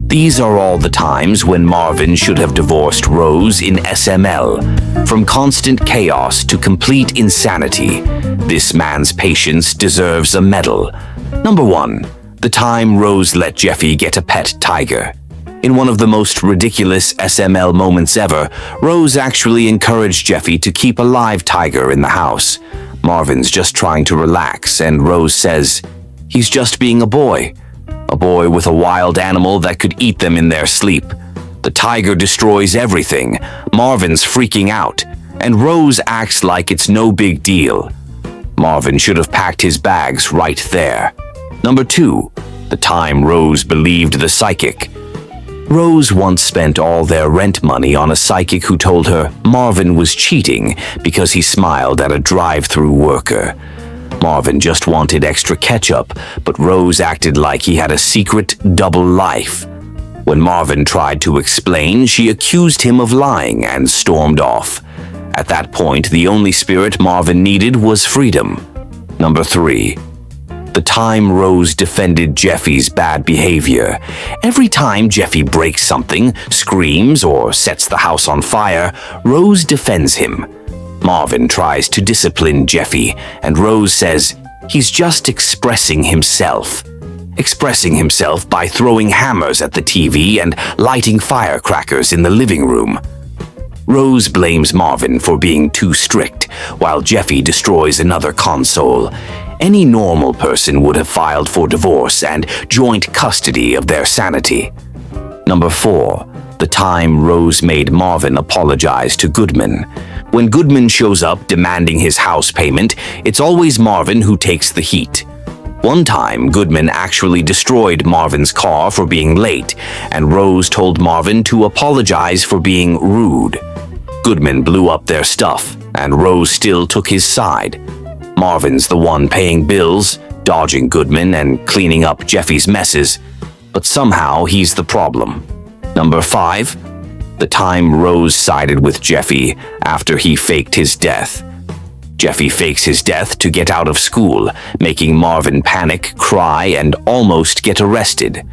These are all the times when Marvin should have divorced Rose in SML. From constant chaos to complete insanity, this man's patience deserves a medal. Number 1. The time Rose let Jeffy get a pet tiger. In one of the most ridiculous SML moments ever, Rose actually encouraged Jeffy to keep a live tiger in the house. Marvin's just trying to relax, and Rose says, "He's just being a boy. A boy with a wild animal that could eat them in their sleep." The tiger destroys everything. Marvin's freaking out, and Rose acts like it's no big deal. Marvin should have packed his bags right there. Number 2. The time Rose believed the psychic. Rose once spent all their rent money on a psychic who told her Marvin was cheating because he smiled at a drive-through worker. Marvin just wanted extra ketchup, but Rose acted like he had a secret double life. When Marvin tried to explain, she accused him of lying and stormed off. At that point, the only spirit Marvin needed was freedom. Number 3. The time Rose defended Jeffy's bad behavior. Every time Jeffy breaks something, screams, or sets the house on fire, Rose defends him. Marvin tries to discipline Jeffy, and Rose says he's just expressing himself. Expressing himself by throwing hammers at the TV and lighting firecrackers in the living room. Rose blames Marvin for being too strict, while Jeffy destroys another console. Any normal person would have filed for divorce and joint custody of their sanity. Number 4. The time Rose made Marvin apologize to Goodman. When Goodman shows up demanding his house payment, it's always Marvin who takes the heat. One time, Goodman actually destroyed Marvin's car for being late, and Rose told Marvin to apologize for being rude. Goodman blew up their stuff, and Rose still took his side. Marvin's the one paying bills, dodging Goodman, and cleaning up Jeffy's messes, but somehow he's the problem. Number 5. The time Rose sided with Jeffy after he faked his death. Jeffy fakes his death to get out of school, making Marvin panic, cry, and almost get arrested.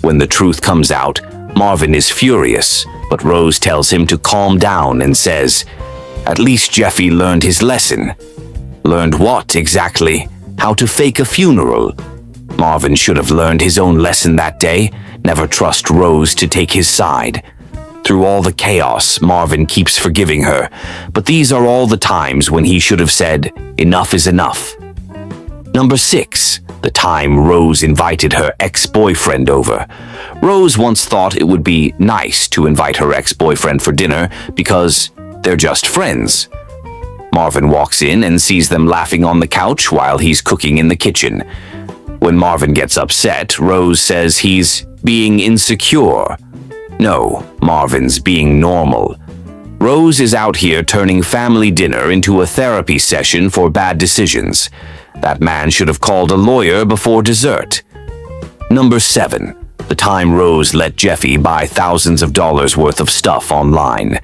When the truth comes out, Marvin is furious, but Rose tells him to calm down and says, "At least Jeffy learned his lesson." Learned what, exactly? How to fake a funeral? Marvin should have learned his own lesson that day. Never trust Rose to take his side. Through all the chaos, Marvin keeps forgiving her, but these are all the times when he should have said, "Enough is enough." Number 6. The time Rose invited her ex-boyfriend over. Rose once thought it would be nice to invite her ex-boyfriend for dinner because they're just friends. Marvin walks in and sees them laughing on the couch while he's cooking in the kitchen. When Marvin gets upset, Rose says he's being insecure. No, Marvin's being normal. Rose is out here turning family dinner into a therapy session for bad decisions. That man should have called a lawyer before dessert. Number 7. The time Rose let Jeffy buy thousands of dollars worth of stuff online.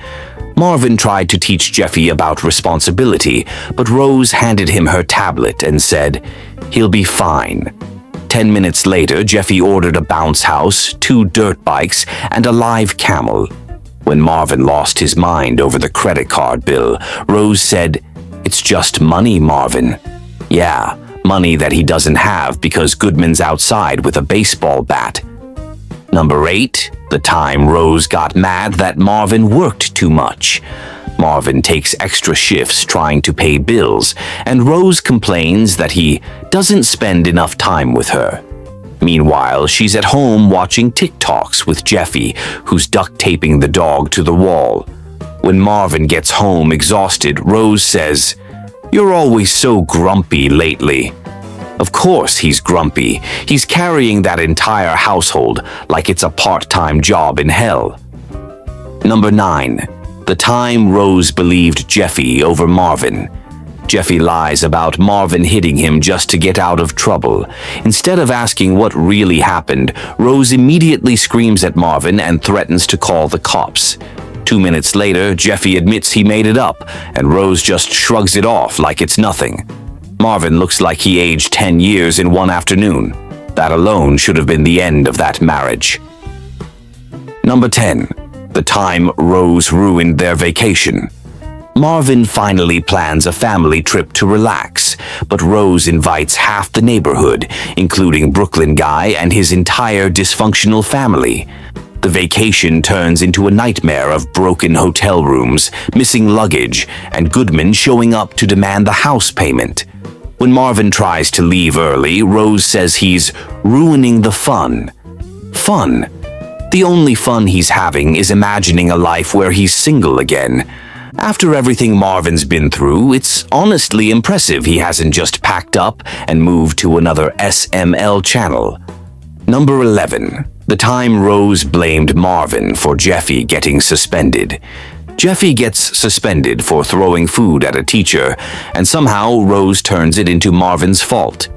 Marvin tried to teach Jeffy about responsibility, but Rose handed him her tablet and said, "He'll be fine." 10 minutes later, Jeffy ordered a bounce house, 2 dirt bikes, and a live camel. When Marvin lost his mind over the credit card bill, Rose said, "It's just money, Marvin." Yeah, money that he doesn't have because Goodman's outside with a baseball bat. Number 8. The time Rose got mad that Marvin worked too much. Marvin takes extra shifts trying to pay bills, and Rose complains that he doesn't spend enough time with her. Meanwhile, she's at home watching TikToks with Jeffy, who's duct taping the dog to the wall. When Marvin gets home exhausted, Rose says, "You're always so grumpy lately." Of course he's grumpy. He's carrying that entire household like it's a part-time job in hell. Number 9. The time Rose believed Jeffy over Marvin. Jeffy lies about Marvin hitting him just to get out of trouble. Instead of asking what really happened, Rose immediately screams at Marvin and threatens to call the cops. 2 minutes later, Jeffy admits he made it up, and Rose just shrugs it off like it's nothing. Marvin looks like he aged 10 years in one afternoon. That alone should have been the end of that marriage. Number 10. The time Rose ruined their vacation. Marvin finally plans a family trip to relax, but Rose invites half the neighborhood, including Brooklyn Guy and his entire dysfunctional family. The vacation turns into a nightmare of broken hotel rooms, missing luggage, and Goodman showing up to demand the house payment. When Marvin tries to leave early, Rose says he's ruining the fun. Fun? The only fun he's having is imagining a life where he's single again. After everything Marvin's been through, it's honestly impressive he hasn't just packed up and moved to another SML channel. Number 11. The time Rose blamed Marvin for Jeffy getting suspended. Jeffy gets suspended for throwing food at a teacher, and somehow Rose turns it into Marvin's fault.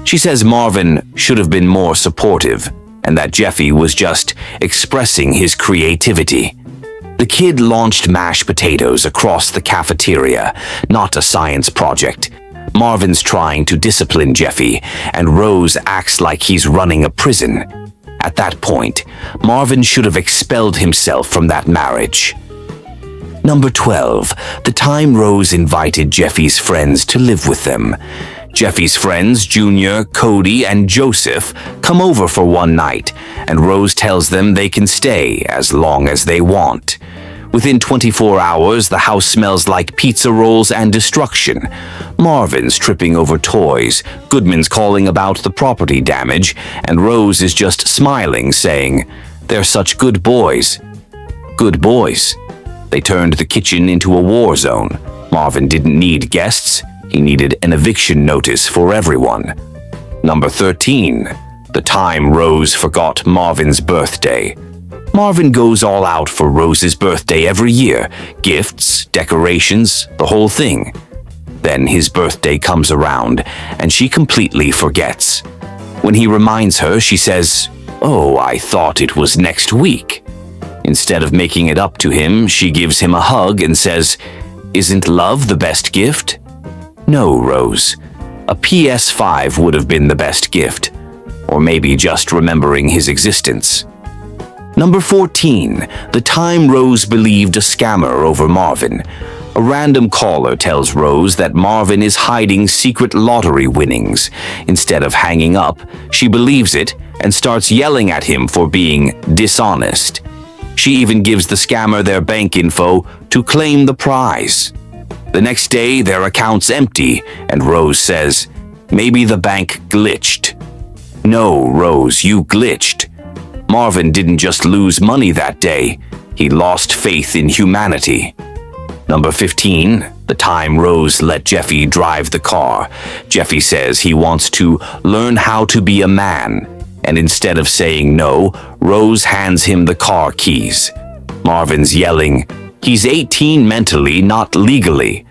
She says Marvin should have been more supportive, and that Jeffy was just expressing his creativity. The kid launched mashed potatoes across the cafeteria, not a science project. Marvin's trying to discipline Jeffy, and Rose acts like he's running a prison. At that point, Marvin should have expelled himself from that marriage. Number 12. The time Rose invited Jeffy's friends to live with them. Jeffy's friends, Junior, Cody, and Joseph, come over for one night, and Rose tells them they can stay as long as they want. Within 24 hours, the house smells like pizza rolls and destruction. Marvin's tripping over toys, Goodman's calling about the property damage, and Rose is just smiling, saying, "They're such good boys." Good boys. They turned the kitchen into a war zone. Marvin didn't need guests. He needed an eviction notice for everyone. Number 13. The time Rose forgot Marvin's birthday. Marvin goes all out for Rose's birthday every year. Gifts, decorations, the whole thing. Then his birthday comes around, and she completely forgets. When he reminds her, she says, "Oh, I thought it was next week." Instead of making it up to him, she gives him a hug and says, "Isn't love the best gift?" No, Rose. A PS5 would have been the best gift. Or maybe just remembering his existence. Number 14. The time Rose believed a scammer over Marvin. A random caller tells Rose that Marvin is hiding secret lottery winnings. Instead of hanging up, she believes it and starts yelling at him for being dishonest. She even gives the scammer their bank info to claim the prize. The next day, their account's empty, and Rose says, "Maybe the bank glitched." No, Rose, you glitched. Marvin didn't just lose money that day. He lost faith in humanity. Number 15. The time Rose let Jeffy drive the car. Jeffy says he wants to learn how to be a man, and instead of saying no, Rose hands him the car keys. Marvin's yelling, "He's 18 mentally, not legally."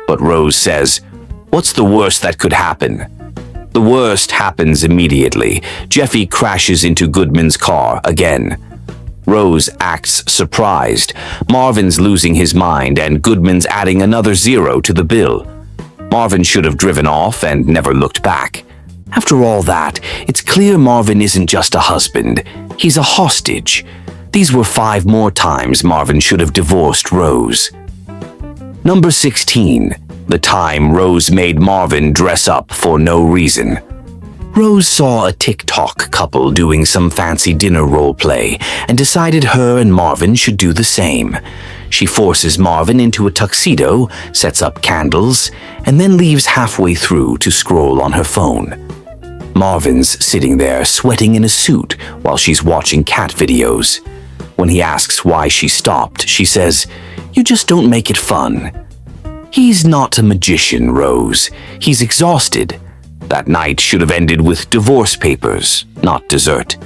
But Rose says, "What's the worst that could happen?" The worst happens immediately. Jeffy crashes into Goodman's car again. Rose acts surprised. Marvin's losing his mind, and Goodman's adding another zero to the bill. Marvin should have driven off and never looked back. After all that, it's clear Marvin isn't just a husband. He's a hostage. These were 5 more times Marvin should have divorced Rose. Number 16. The time Rose made Marvin dress up for no reason. Rose saw a TikTok couple doing some fancy dinner role play and decided her and Marvin should do the same. She forces Marvin into a tuxedo, sets up candles, and then leaves halfway through to scroll on her phone. Marvin's sitting there sweating in a suit while she's watching cat videos. When he asks why she stopped, she says, "You just don't make it fun." He's not a magician, Rose. He's exhausted. That night should have ended with divorce papers, not dessert.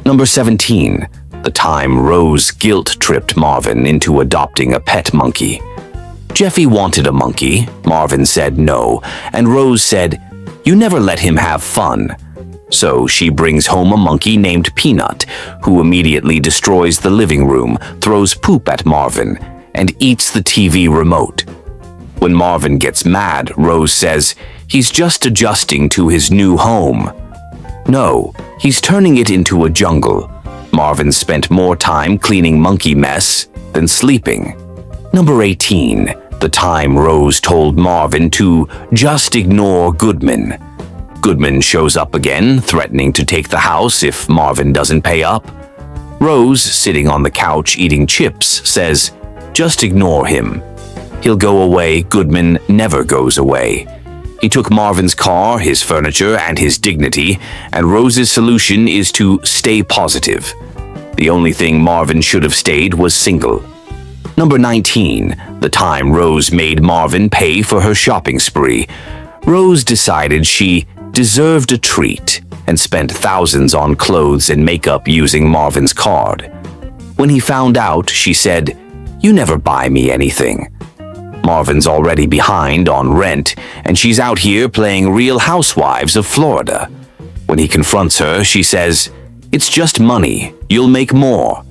Number 17. The time Rose guilt-tripped Marvin into adopting a pet monkey. Jeffy wanted a monkey. Marvin said no, and Rose said, "You never let him have fun." So she brings home a monkey named Peanut, who immediately destroys the living room, throws poop at Marvin, and eats the TV remote. When Marvin gets mad, Rose says he's just adjusting to his new home. No, he's turning it into a jungle. Marvin spent more time cleaning monkey mess than sleeping. Number 18. The time Rose told Marvin to just ignore Goodman. Goodman shows up again, threatening to take the house if Marvin doesn't pay up. Rose, sitting on the couch eating chips, says, "Just ignore him. He'll go away." Goodman never goes away. He took Marvin's car, his furniture, and his dignity, and Rose's solution is to stay positive. The only thing Marvin should have stayed was single. Number 19. The time Rose made Marvin pay for her shopping spree. Rose decided she deserved a treat and spent thousands on clothes and makeup using Marvin's card. When he found out, she said, "You never buy me anything." Marvin's already behind on rent, and she's out here playing Real Housewives of Florida. When he confronts her, she says, "It's just money. You'll make more."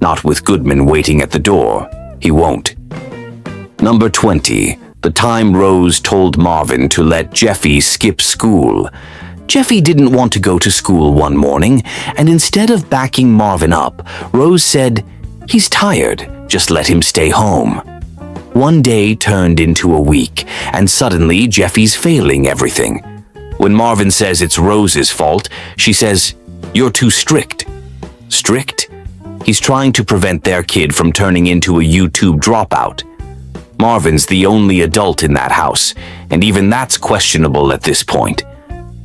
Not with Goodman waiting at the door. He won't. Number 20. The time Rose told Marvin to let Jeffy skip school. Jeffy didn't want to go to school one morning, and instead of backing Marvin up, Rose said, "He's tired. Just let him stay home." One day turned into a week, and suddenly Jeffy's failing everything. When Marvin says it's Rose's fault, she says, "You're too strict." Strict? He's trying to prevent their kid from turning into a YouTube dropout. Marvin's the only adult in that house, and even that's questionable at this point.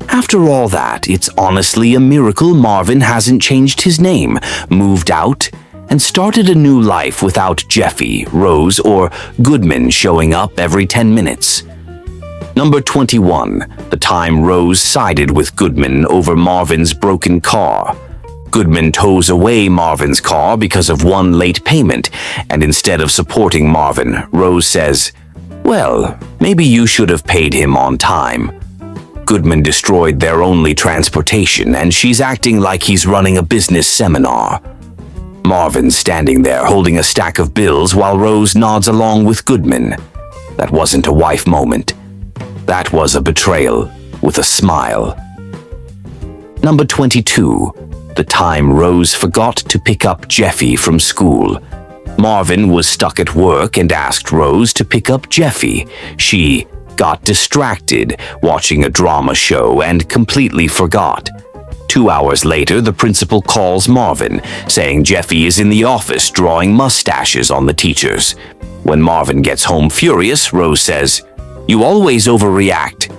After all that, it's honestly a miracle Marvin hasn't changed his name, moved out, and started a new life without Jeffy, Rose, or Goodman showing up every 10 minutes. Number 21. The time Rose sided with Goodman over Marvin's broken car. Goodman tows away Marvin's car because of one late payment, and instead of supporting Marvin, Rose says, "Well, maybe you should have paid him on time." Goodman destroyed their only transportation, and she's acting like he's running a business seminar. Marvin's standing there holding a stack of bills while Rose nods along with Goodman. That wasn't a wife moment. That was a betrayal with a smile. Number 22. The time Rose forgot to pick up Jeffy from school. Marvin was stuck at work and asked Rose to pick up Jeffy. She got distracted watching a drama show and completely forgot. 2 hours later, the principal calls Marvin, saying Jeffy is in the office drawing mustaches on the teachers. When Marvin gets home furious, Rose says, "You always overreact."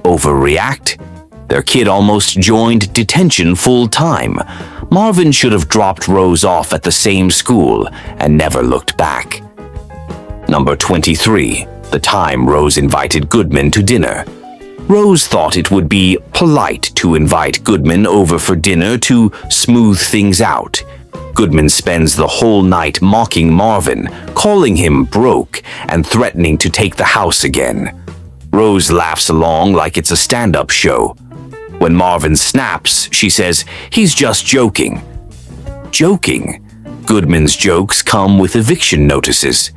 Overreact? Their kid almost joined detention full-time. Marvin should have dropped Rose off at the same school and never looked back. Number 23. The time Rose invited Goodman to dinner. Rose thought it would be polite to invite Goodman over for dinner to smooth things out. Goodman spends the whole night mocking Marvin, calling him broke, and threatening to take the house again. Rose laughs along like it's a stand-up show. When Marvin snaps, she says, "He's just joking." Joking? Goodman's jokes come with eviction notices.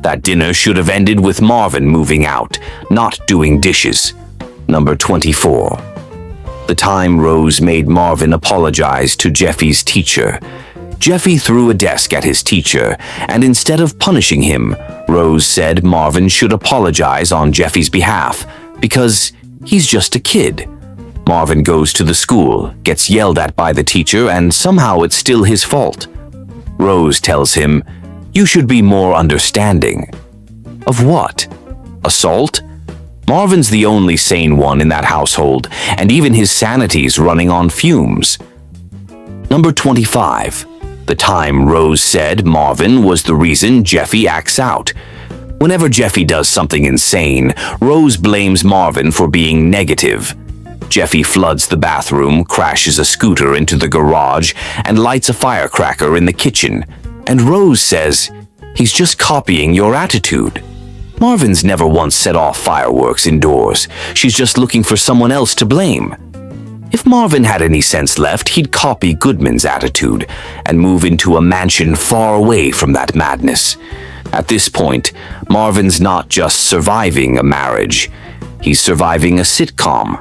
That dinner should have ended with Marvin moving out, not doing dishes. Number 24. The time Rose made Marvin apologize to Jeffy's teacher. Jeffy threw a desk at his teacher, and instead of punishing him, Rose said Marvin should apologize on Jeffy's behalf because he's just a kid. Marvin goes to the school, gets yelled at by the teacher, and somehow it's still his fault. Rose tells him, "You should be more understanding." Of what? Assault? Marvin's the only sane one in that household, and even his sanity's running on fumes. Number 25. The time Rose said Marvin was the reason Jeffy acts out. Whenever Jeffy does something insane, Rose blames Marvin for being negative. Jeffy floods the bathroom, crashes a scooter into the garage, and lights a firecracker in the kitchen. And Rose says, "He's just copying your attitude." Marvin's never once set off fireworks indoors. She's just looking for someone else to blame. If Marvin had any sense left, he'd copy Goodman's attitude and move into a mansion far away from that madness. At this point, Marvin's not just surviving a marriage, he's surviving a sitcom.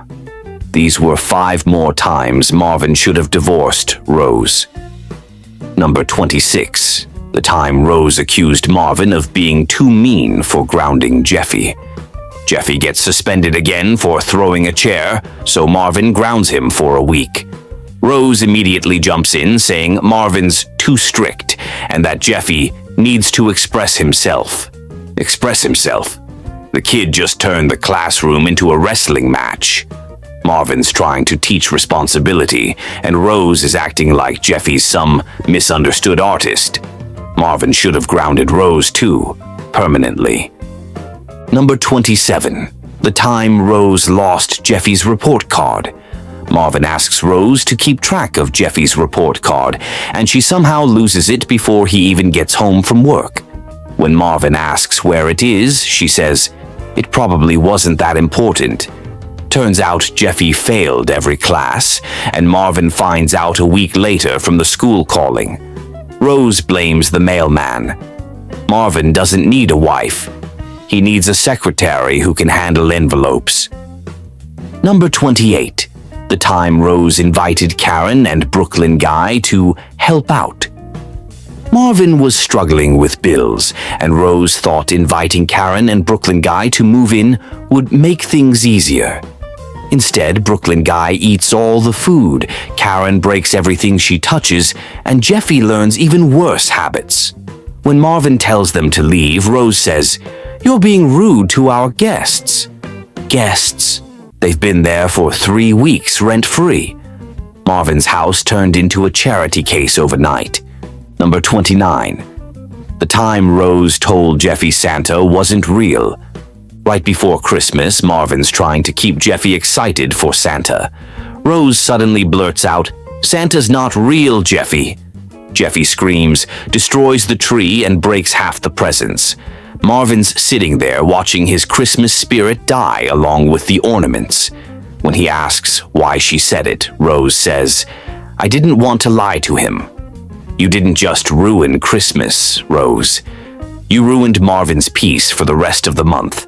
These were 5 more times Marvin should have divorced Rose. Number 26. The time Rose accused Marvin of being too mean for grounding Jeffy. Jeffy gets suspended again for throwing a chair, so Marvin grounds him for a week. Rose immediately jumps in, saying Marvin's too strict and that Jeffy needs to express himself. Express himself? The kid just turned the classroom into a wrestling match. Marvin's trying to teach responsibility, and Rose is acting like Jeffy's some misunderstood artist. Marvin should have grounded Rose too, permanently. Number 27. The time Rose lost Jeffy's report card. Marvin asks Rose to keep track of Jeffy's report card, and she somehow loses it before he even gets home from work. When Marvin asks where it is, she says, "It probably wasn't that important." Turns out Jeffy failed every class, and Marvin finds out a week later from the school calling. Rose blames the mailman. Marvin doesn't need a wife. He needs a secretary who can handle envelopes. Number 28. The time Rose invited Karen and Brooklyn Guy to help out. Marvin was struggling with bills, and Rose thought inviting Karen and Brooklyn Guy to move in would make things easier. Instead, Brooklyn Guy eats all the food, Karen breaks everything she touches, and Jeffy learns even worse habits. When Marvin tells them to leave, Rose says, "You're being rude to our guests." Guests? They've been there for 3 weeks rent-free. Marvin's house turned into a charity case overnight. Number 29. The time Rose told Jeffy Santa wasn't real. Right before Christmas, Marvin's trying to keep Jeffy excited for Santa. Rose suddenly blurts out, "Santa's not real, Jeffy." Jeffy screams, destroys the tree, and breaks half the presents. Marvin's sitting there watching his Christmas spirit die along with the ornaments. When he asks why she said it, Rose says, "I didn't want to lie to him." You didn't just ruin Christmas, Rose. You ruined Marvin's peace for the rest of the month.